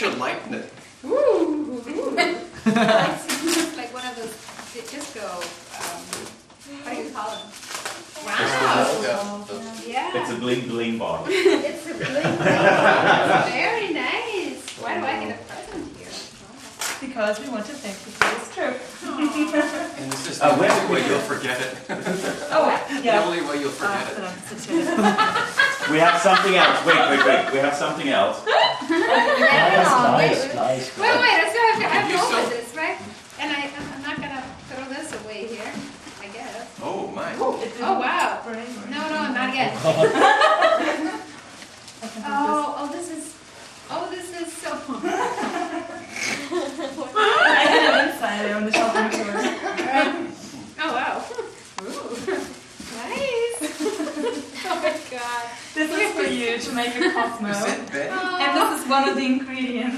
should lighten it. Ooh. It's like one of those disco, what do you call them? Wow. Yeah. It's a bling bling bar. It's a bling bling. Very nice. Why do I get a present here? Because we want to thank you for this trip. And this is the only way you'll forget it. Oh, The yeah. only way you'll forget it. We have something else. Wait. We have something else. Nice. Wait, I still have to You go still- with this, right? And I'm not gonna throw this away here, I guess. Oh, my. Oh, wow. No, not yet. This is so. I had an insider on the shopping tour. Oh, wow. Ooh. Nice. Oh my God. This is for you to make a Cosmo. Is it bed? And this is one of the ingredients.